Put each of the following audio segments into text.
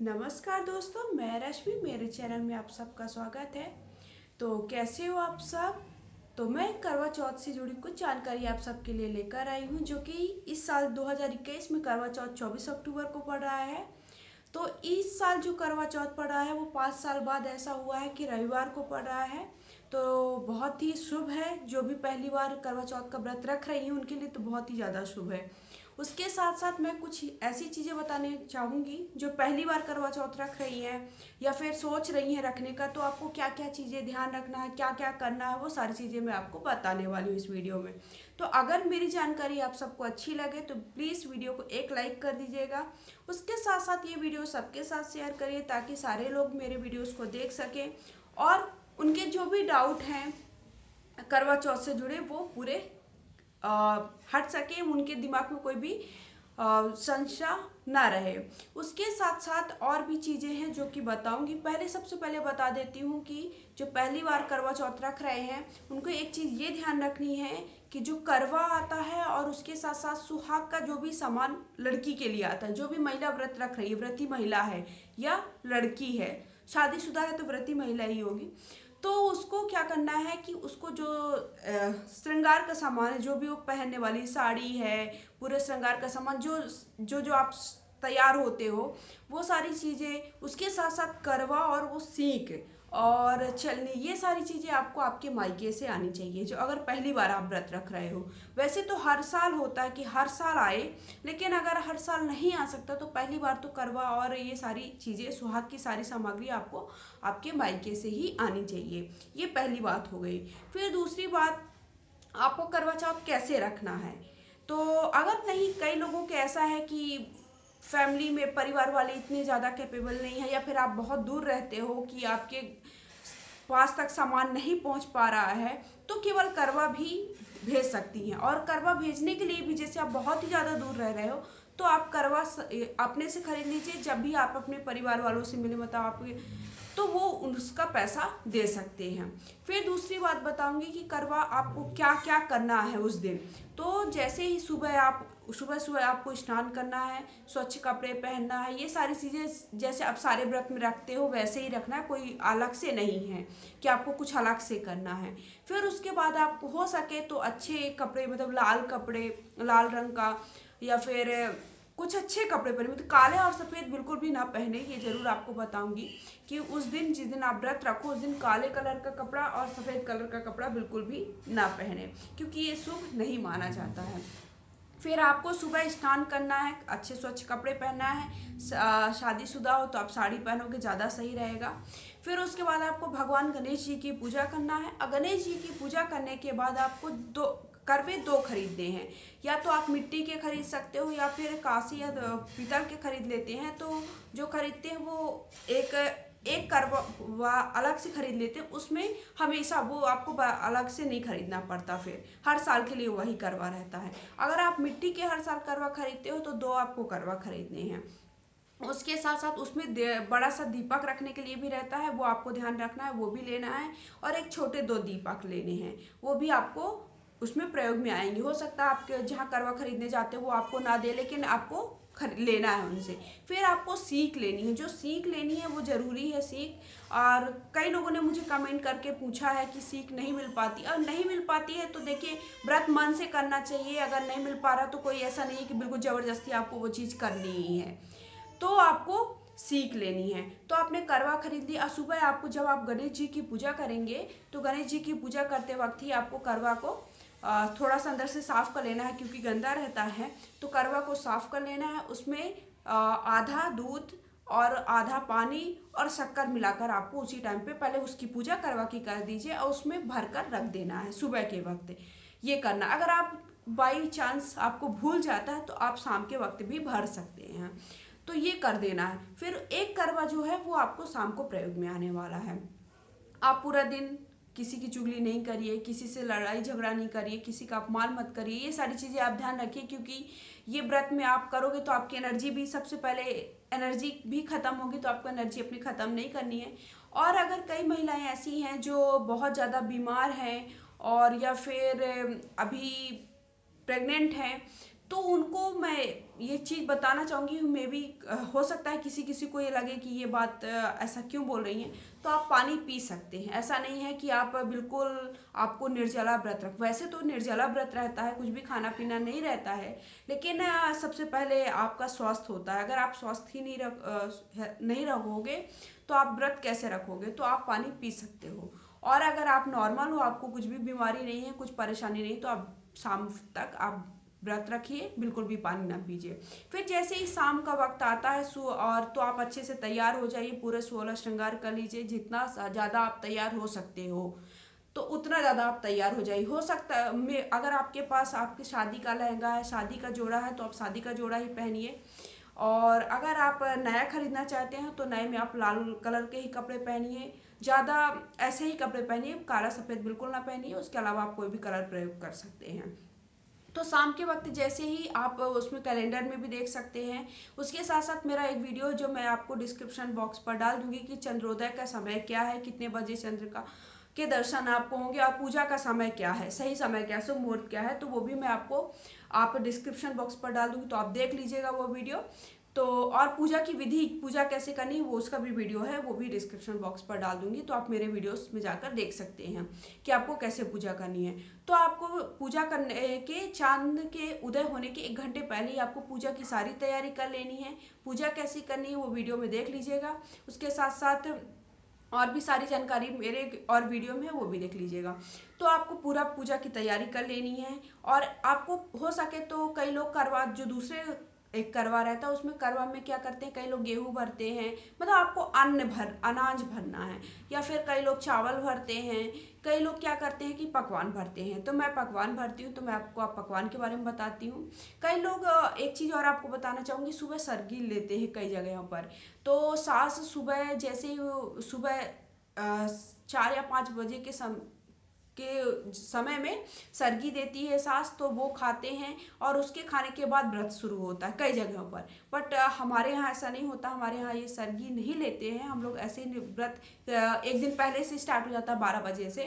नमस्कार दोस्तों, मैं रश्मि। मेरे चैनल में आप सबका स्वागत है। तो कैसे हो आप सब। तो मैं करवा चौथ से जुड़ी कुछ जानकारी आप सबके लिए लेकर आई हूँ, जो कि इस साल 2021 में करवा चौथ 24 अक्टूबर को पड़ रहा है। तो इस साल जो करवा चौथ पड़ रहा है वो 5 साल बाद ऐसा हुआ है कि रविवार को पड़ रहा है। तो बहुत ही शुभ है। जो भी पहली बार करवा चौथ का व्रत रख रही हैं उनके लिए तो बहुत ही ज़्यादा शुभ है। उसके साथ साथ मैं कुछ ऐसी चीज़ें बताने चाहूँगी जो पहली बार करवा चौथ रख रही हैं या फिर सोच रही हैं रखने का। तो आपको क्या क्या चीज़ें ध्यान रखना है, क्या क्या करना है, वो सारी चीज़ें मैं आपको बताने वाली हूँ इस वीडियो में। तो अगर मेरी जानकारी आप सबको अच्छी लगे तो प्लीज़ वीडियो को एक लाइक कर दीजिएगा। उसके साथ साथ ये वीडियो सबके साथ शेयर करिए ताकि सारे लोग मेरे वीडियोस को देख सकें और उनके जो भी डाउट हैं करवा चौथ से जुड़े वो पूरे हट सके, उनके दिमाग में कोई भी संशय ना रहे। उसके साथ साथ और भी चीज़ें हैं जो कि बताऊंगी। पहले सबसे पहले बता देती हूँ कि जो पहली बार करवा चौथ रख रहे हैं उनको एक चीज़ ये ध्यान रखनी है कि जो करवा आता है और उसके साथ साथ सुहाग का जो भी सामान लड़की के लिए आता है, जो भी महिला व्रत रख रही है, व्रती महिला है या लड़की है, शादीशुदा है तो व्रती महिला ही होगी, तो उसको क्या करना है कि उसको जो श्रृंगार का सामान है, जो भी वो पहनने वाली साड़ी है, पूरे श्रृंगार का सामान जो जो जो आप तैयार होते हो, वो सारी चीज़ें, उसके साथ साथ करवा और वो सीख और चलनी, ये सारी चीज़ें आपको आपके मायके से आनी चाहिए जो अगर पहली बार आप व्रत रख रहे हो। वैसे तो हर साल होता है कि हर साल आए, लेकिन अगर हर साल नहीं आ सकता तो पहली बार तो करवा और ये सारी चीज़ें, सुहाग की सारी सामग्री आपको आपके मायके से ही आनी चाहिए। ये पहली बात हो गई। फिर दूसरी बात, आपको करवा चौथ कैसे रखना है। तो अगर नहीं, कई लोगों के ऐसा है कि फैमिली में परिवार वाले इतने ज़्यादा कैपेबल नहीं है या फिर आप बहुत दूर रहते हो कि आपके पास तक सामान नहीं पहुंच पा रहा है, तो केवल करवा भी भेज सकती हैं। और करवा भेजने के लिए भी, जैसे आप बहुत ही ज़्यादा दूर रह रहे हो तो आप करवा अपने से खरीद लीजिए। जब भी आप अपने परिवार वालों से मिले, मतलब आपके, तो वो उसका पैसा दे सकते हैं। फिर दूसरी बात बताऊंगी कि करवा आपको क्या क्या करना है उस दिन। तो जैसे ही सुबह सुबह आपको स्नान करना है, स्वच्छ कपड़े पहनना है, ये सारी चीज़ें जैसे आप सारे व्रत में रखते हो वैसे ही रखना है, कोई अलग से नहीं है कि आपको कुछ अलग से करना है। फिर उसके बाद आप हो सके तो अच्छे कपड़े, मतलब लाल कपड़े, लाल रंग का या फिर कुछ अच्छे कपड़े पहने, मतलब काले और सफ़ेद बिल्कुल भी ना पहने। ये जरूर आपको बताऊंगी कि उस दिन, जिस दिन आप व्रत रखो, उस दिन काले कलर का कपड़ा और सफ़ेद कलर का कपड़ा बिल्कुल भी ना पहने, क्योंकि ये शुभ नहीं माना जाता है। फिर आपको सुबह स्नान करना है, अच्छे स्वच्छ कपड़े पहनना है। शादीशुदा हो तो आप साड़ी पहनोगे, ज़्यादा सही रहेगा। फिर उसके बाद आपको भगवान गणेश जी की पूजा करना है। गणेश जी की पूजा करने के बाद आपको करवे दो खरीदने हैं। या तो आप मिट्टी के खरीद सकते हो या फिर कांसी या पीतल के खरीद लेते हैं। तो जो खरीदते हैं वो एक एक करवा अलग से खरीद लेते हैं, उसमें हमेशा वो आपको अलग से नहीं खरीदना पड़ता, फिर हर साल के लिए वही करवा रहता है। अगर आप मिट्टी के हर साल करवा खरीदते हो तो दो आपको करवा खरीदने हैं। उसके साथ साथ उसमें बड़ा सा दीपक रखने के लिए भी रहता है, वो आपको ध्यान रखना है, वो भी लेना है। और एक छोटे दो दीपक लेने हैं, वो भी आपको उसमें प्रयोग में आएंगे। हो सकता है आपके जहाँ करवा खरीदने जाते हो वो आपको ना दे, लेकिन आपको लेना है उनसे। फिर आपको सीख लेनी है, जो सीख लेनी है वो ज़रूरी है सीख। और कई लोगों ने मुझे कमेंट करके पूछा है कि सीख नहीं मिल पाती, और नहीं मिल पाती है तो देखिए, व्रत मन से करना चाहिए। अगर नहीं मिल पा रहा तो कोई ऐसा नहीं है कि बिल्कुल ज़बरदस्ती आपको वो चीज़ करनी ही है, तो आपको सीख लेनी है। तो आपने करवा खरीद ली। और सुबह आपको, जब आप गणेश जी की पूजा करेंगे तो गणेश जी की पूजा करते वक्त ही आपको करवा को थोड़ा सा अंदर से साफ कर लेना है, क्योंकि गंदा रहता है। तो करवा को साफ कर लेना है। उसमें आधा दूध और आधा पानी और शक्कर मिलाकर आपको उसी टाइम पे, पहले उसकी पूजा करवा की कर दीजिए और उसमें भरकर रख देना है सुबह के वक्त। ये करना, अगर आप बाई चांस आपको भूल जाता है तो आप शाम के वक्त भी भर सकते हैं। तो ये कर देना है। फिर एक करवा जो है वो आपको शाम को प्रयोग में आने वाला है। आप पूरा दिन किसी की चुगली नहीं करिए, किसी से लड़ाई झगड़ा नहीं करिए, किसी का अपमान मत करिए। ये सारी चीज़ें आप ध्यान रखिए, क्योंकि ये व्रत में आप करोगे तो आपकी एनर्जी भी, सबसे पहले एनर्जी भी खत्म होगी, तो आपको एनर्जी अपनी खत्म नहीं करनी है। और अगर कई महिलाएं ऐसी हैं जो बहुत ज़्यादा बीमार हैं और या फिर अभी प्रेग्नेंट हैं, तो उनको मैं ये चीज़ बताना चाहूँगी, मे बी हो सकता है किसी किसी को ये लगे कि ये बात ऐसा क्यों बोल रही हैं। तो आप पानी पी सकते हैं, ऐसा नहीं है कि आप बिल्कुल आपको निर्जला व्रत रख, वैसे तो निर्जला व्रत रहता है, कुछ भी खाना पीना नहीं रहता है, लेकिन सबसे पहले आपका स्वास्थ्य होता है। अगर आप स्वस्थ ही नहीं रखोगे तो आप व्रत कैसे रखोगे। तो आप पानी पी सकते हो, और अगर आप नॉर्मल हो, आपको कुछ भी बीमारी नहीं है, कुछ परेशानी नहीं, तो आप शाम तक आप व्रत रखिए, बिल्कुल भी पानी ना पीजिए। फिर जैसे ही शाम का वक्त आता है और तो आप अच्छे से तैयार हो जाइए, पूरे 16 श्रृंगार कर लीजिए, जितना ज़्यादा आप तैयार हो सकते हो तो उतना ज़्यादा आप तैयार हो जाइए। हो सकता है अगर आपके पास आपकी शादी का लहंगा है, शादी का जोड़ा है, तो आप शादी का जोड़ा ही पहनिए। और अगर आप नया खरीदना चाहते हैं तो नए में आप लाल कलर के ही कपड़े पहनिए, ज़्यादा ऐसे ही कपड़े पहनिए, काला सफ़ेद बिल्कुल ना पहनिए। उसके अलावा आप कोई भी कलर प्रयोग कर सकते हैं। तो शाम के वक्त जैसे ही आप उसमें कैलेंडर में भी देख सकते हैं। उसके साथ साथ मेरा एक वीडियो जो मैं आपको डिस्क्रिप्शन बॉक्स पर डाल दूंगी कि चंद्रोदय का समय क्या है, कितने बजे चंद्र का के दर्शन आपको होंगे, और पूजा का समय क्या है, सही समय क्या है, शुभ मुहूर्त क्या है, तो वो भी मैं आपको आप डिस्क्रिप्शन बॉक्स पर डाल दूंगी, तो आप देख लीजिएगा वो वीडियो। तो और पूजा की विधि, पूजा कैसे करनी है, वो उसका भी वीडियो है, वो भी डिस्क्रिप्शन बॉक्स पर डाल दूंगी, तो आप मेरे वीडियोस में जाकर देख सकते हैं कि आपको कैसे पूजा करनी है। तो आपको पूजा करने के चांद के उदय होने के 1 घंटे पहले ही आपको पूजा की सारी तैयारी कर लेनी है। पूजा कैसी करनी है वो वीडियो में देख लीजिएगा। उसके साथ साथ और भी सारी जानकारी मेरे और वीडियो में है, वो भी देख लीजिएगा। तो आपको पूरा पूजा की तैयारी कर लेनी है। और आपको हो सके तो कई लोग करवा, जो दूसरे एक करवा रहता है, उसमें करवा में क्या करते हैं, कई लोग गेहूं भरते हैं, मतलब आपको अनाज भरना है, या फिर कई लोग चावल भरते हैं, कई लोग क्या करते हैं कि पकवान भरते हैं। तो मैं पकवान भरती हूँ, तो मैं आपको पकवान के बारे में बताती हूँ। कई लोग एक चीज़ और आपको बताना चाहूँगी, सुबह सरगी लेते हैं कई जगहों पर। तो सास सुबह जैसे ही सुबह 4 या 5 बजे के समय में सरगी देती है सास, तो वो खाते हैं, और उसके खाने के बाद व्रत शुरू होता है कई जगहों पर। बट हमारे यहाँ ऐसा नहीं होता, हमारे यहाँ ये सरगी नहीं लेते हैं हम लोग, ऐसे ही व्रत 1 दिन पहले से स्टार्ट हो जाता है 12 बजे से।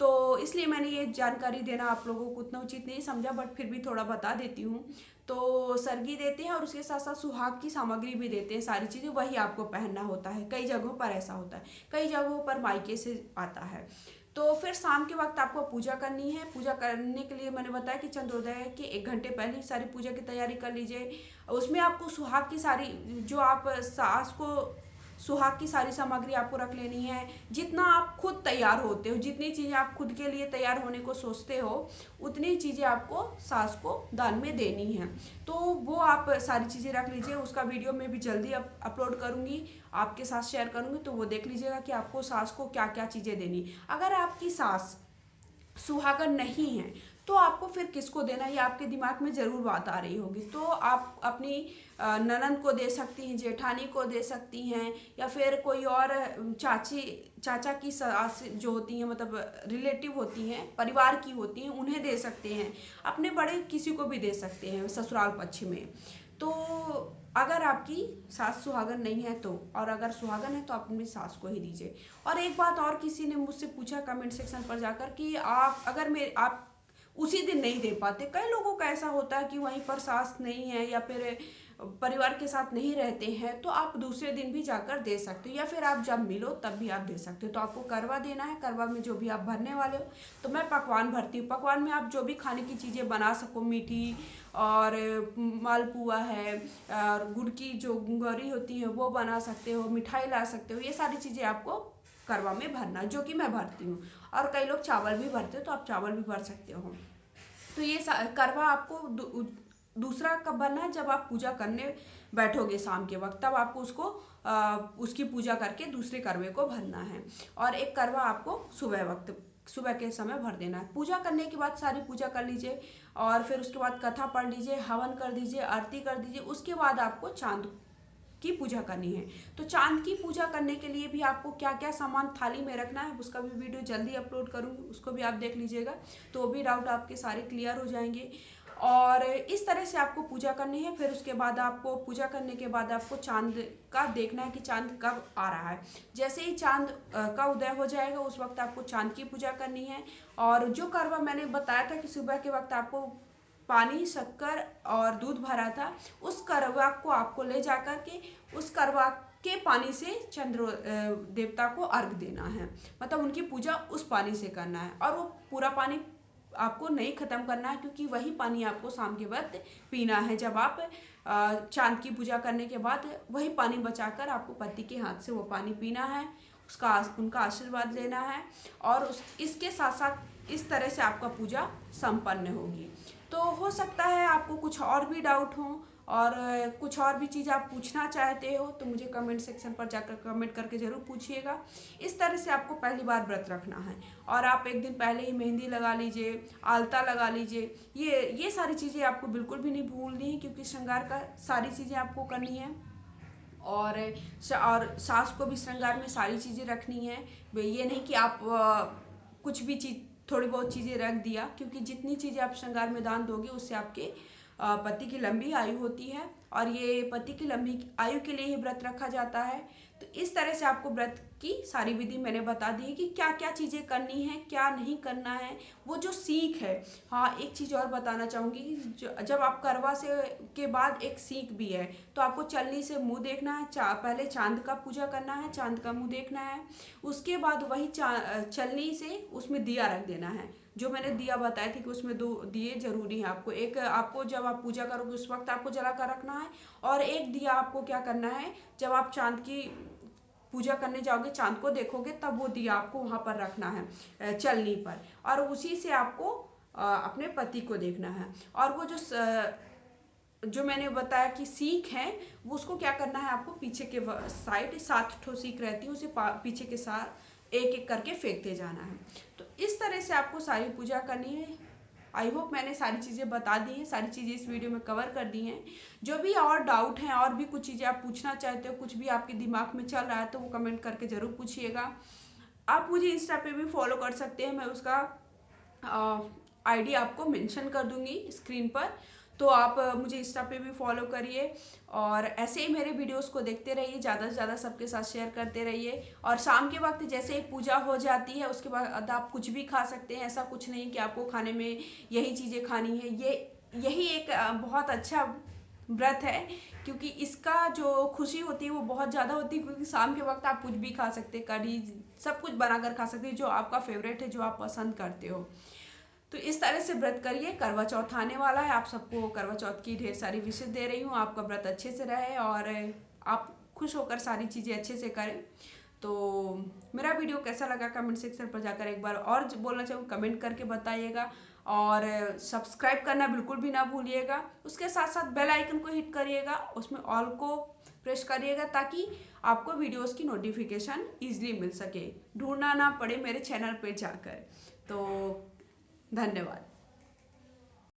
तो इसलिए मैंने ये जानकारी देना आप लोगों को उतना उचित नहीं समझा, बट फिर भी थोड़ा बता देती हूँ। तो सरगी देते हैं, और उसके साथ साथ सुहाग की सामग्री भी देते हैं, सारी चीज़ें वही आपको पहनना होता है। कई जगहों पर ऐसा होता है, कई जगहों पर मायके से आता है। तो फिर शाम के वक्त आपको पूजा करनी है। पूजा करने के लिए मैंने बताया कि चंद्रोदय के 1 घंटे पहले सारी पूजा की तैयारी कर लीजिए। उसमें आपको सुहाग की सारी, जो आप सास को सुहाग की सारी सामग्री आपको रख लेनी है। जितना आप खुद तैयार होते हो, जितनी चीज़ें आप खुद के लिए तैयार होने को सोचते हो, उतनी चीज़ें आपको सास को दान में देनी है। तो वो आप सारी चीज़ें रख लीजिए। उसका वीडियो मैं भी जल्दी अपलोड करूँगी, आपके साथ शेयर करूँगी, तो वो देख लीजिएगा कि आपको सास को क्या क्या चीज़ें देनी। अगर आपकी सास सुहागन नहीं है तो आपको फिर किसको देना, ये आपके दिमाग में ज़रूर बात आ रही होगी। तो आप अपनी ननंद को दे सकती हैं, जेठानी को दे सकती हैं, या फिर कोई और चाचा की सास जो होती हैं, मतलब रिलेटिव होती हैं, परिवार की होती हैं, उन्हें दे सकते हैं। अपने बड़े किसी को भी दे सकते हैं ससुराल पक्ष में। तो अगर आपकी सास सुहागन नहीं है तो, और अगर सुहागन है तो आप अपनी सास को ही दीजिए। और एक बात और, किसी ने मुझसे पूछा कमेंट सेक्शन पर जाकर कि आप उसी दिन नहीं दे पाते। कई लोगों का ऐसा होता है कि वहीं पर सास नहीं है, या फिर परिवार के साथ नहीं रहते हैं, तो आप दूसरे दिन भी जाकर दे सकते हो, या फिर आप जब मिलो तब भी आप दे सकते हो। तो आपको करवा देना है, करवा में जो भी आप भरने वाले हो। तो मैं पकवान भरती हूँ, पकवान में आप जो भी खाने की चीज़ें बना सको, मीठी और मालपुआ है, और गुड़ की जो गौरी होती है वो बना सकते हो, मिठाई ला सकते हो, ये सारी चीज़ें आपको करवा में भरना, जो कि मैं भरती हूँ। और कई लोग चावल भी भरते हो, तो आप चावल भी भर सकते हो। तो ये करवा आपको दूसरा कब भरना है, जब आप पूजा करने बैठोगे शाम के वक्त, तब आपको उसकी पूजा करके दूसरे करवे को भरना है। और एक करवा आपको सुबह के समय भर देना है। पूजा करने के बाद सारी पूजा कर लीजिए, और फिर उसके बाद कथा पढ़ लीजिए, हवन कर दीजिए, आरती कर दीजिए। उसके बाद आपको चांद की पूजा करनी है। तो चांद की पूजा करने के लिए भी आपको क्या क्या सामान थाली में रखना है, उसका भी वीडियो जल्दी अपलोड करूँगी, उसको भी आप देख लीजिएगा। तो वो भी डाउट आपके सारे क्लियर हो जाएंगे। और इस तरह से आपको पूजा करनी है। फिर उसके बाद आपको पूजा करने के बाद आपको चांद का देखना है कि चांद कब आ रहा है। जैसे ही चांद का उदय हो जाएगा, उस वक्त आपको चांद की पूजा करनी है। और जो करवा मैंने बताया था कि सुबह के वक्त आपको पानी, शक्कर और दूध भरा था, उस करवा को आपको ले जाकर के उस करवा के पानी से चंद्र देवता को अर्घ देना है, मतलब उनकी पूजा उस पानी से करना है। और वो पूरा पानी आपको नहीं खत्म करना है, क्योंकि वही पानी आपको शाम के वक्त पीना है। जब आप चांद की पूजा करने के बाद वही पानी बचाकर आपको पति के हाथ से वो पानी पीना है, उनका आशीर्वाद लेना है। और इसके साथ साथ इस तरह से आपका पूजा संपन्न होगी। तो हो सकता है आपको कुछ और भी डाउट हो और कुछ और भी चीज़ आप पूछना चाहते हो तो मुझे कमेंट सेक्शन पर जाकर कमेंट करके ज़रूर पूछिएगा। इस तरह से आपको पहली बार व्रत रखना है और आप एक दिन पहले ही मेहंदी लगा लीजिए, आलता लगा लीजिए। ये सारी चीज़ें आपको बिल्कुल भी नहीं भूलनी है, क्योंकि श्रृंगार का सारी चीज़ें आपको करनी है। और सास को भी श्रृंगार में सारी चीज़ें रखनी है। ये नहीं कि आप कुछ भी चीज़, थोड़ी बहुत चीज़ें रख दिया, क्योंकि जितनी चीज़ें आप श्रृंगार में दान दोगे उससे आपके पति की लंबी आयु होती है, और ये पति की लंबी आयु के लिए ही व्रत रखा जाता है। तो इस तरह से आपको व्रत की सारी विधि मैंने बता दी है कि क्या क्या चीज़ें करनी है, क्या नहीं करना है, वो जो सीख है। हाँ, एक चीज़ और बताना चाहूँगी कि जब आप करवा से के बाद एक सीख भी है, तो आपको चलनी से मुंह देखना है। पहले चांद का पूजा करना है, चांद का मुंह देखना है। उसके बाद वही चलनी से उसमें दिया रख देना है। जो मैंने दिया बताया थी कि उसमें 2 दिए जरूरी हैं। आपको एक, आपको जब आप पूजा करोगे उस वक्त आपको जला कर रखना है, और एक दिया आपको क्या करना है, जब आप चांद की पूजा करने जाओगे, चांद को देखोगे, तब वो दिया आपको वहां पर रखना है चलनी पर, और उसी से आपको अपने पति को देखना है। और वो जो मैंने बताया कि सीख है, वो उसको क्या करना है, आपको पीछे के साइड 7 ठो सीख रहती है, उसे पीछे के साथ एक एक करके फेंकते जाना है। तो इस तरह से आपको सारी पूजा करनी है। आई होप मैंने सारी चीज़ें बता दी हैं, सारी चीज़ें इस वीडियो में कवर कर दी हैं। जो भी और डाउट हैं और भी कुछ चीज़ें आप पूछना चाहते हो, कुछ भी आपके दिमाग में चल रहा है, तो वो कमेंट करके ज़रूर पूछिएगा। आप मुझे इंस्टा पे भी फॉलो कर सकते हैं, मैं उसका आईडी आपको मेंशन कर दूंगी स्क्रीन पर, तो आप मुझे इंस्टा पे भी फॉलो करिए। और ऐसे ही मेरे वीडियोस को देखते रहिए, ज़्यादा से ज़्यादा सबके साथ शेयर करते रहिए। और शाम के वक्त जैसे ही पूजा हो जाती है उसके बाद आप कुछ भी खा सकते हैं। ऐसा कुछ नहीं कि आपको खाने में यही चीज़ें खानी है। यही एक बहुत अच्छा व्रत है, क्योंकि इसका जो खुशी होती है वो बहुत ज़्यादा होती है, क्योंकि शाम के वक्त आप कुछ भी खा सकते हैं, कढ़ी सब कुछ बनाकर खा सकते हैं, जो आपका फेवरेट है, जो आप पसंद करते हो। तो इस तरह से व्रत करिए। करवा चौथ आने वाला है, आप सबको करवा चौथ की ढेर सारी विशेष दे रही हूँ। आपका व्रत अच्छे से रहे और आप खुश होकर सारी चीज़ें अच्छे से करें। तो मेरा वीडियो कैसा लगा कमेंट सेक्शन पर जाकर एक बार और बोलना चाहूँ, कमेंट करके बताइएगा। और सब्सक्राइब करना बिल्कुल भी ना भूलिएगा। उसके साथ साथ बेल आइकन को हिट करिएगा, उसमें ऑल को प्रेस करिएगा, ताकि आपको वीडियोस की नोटिफिकेशन ईजिली मिल सके, ढूंढना ना पड़े मेरे चैनल पे जाकर। तो धन्यवाद।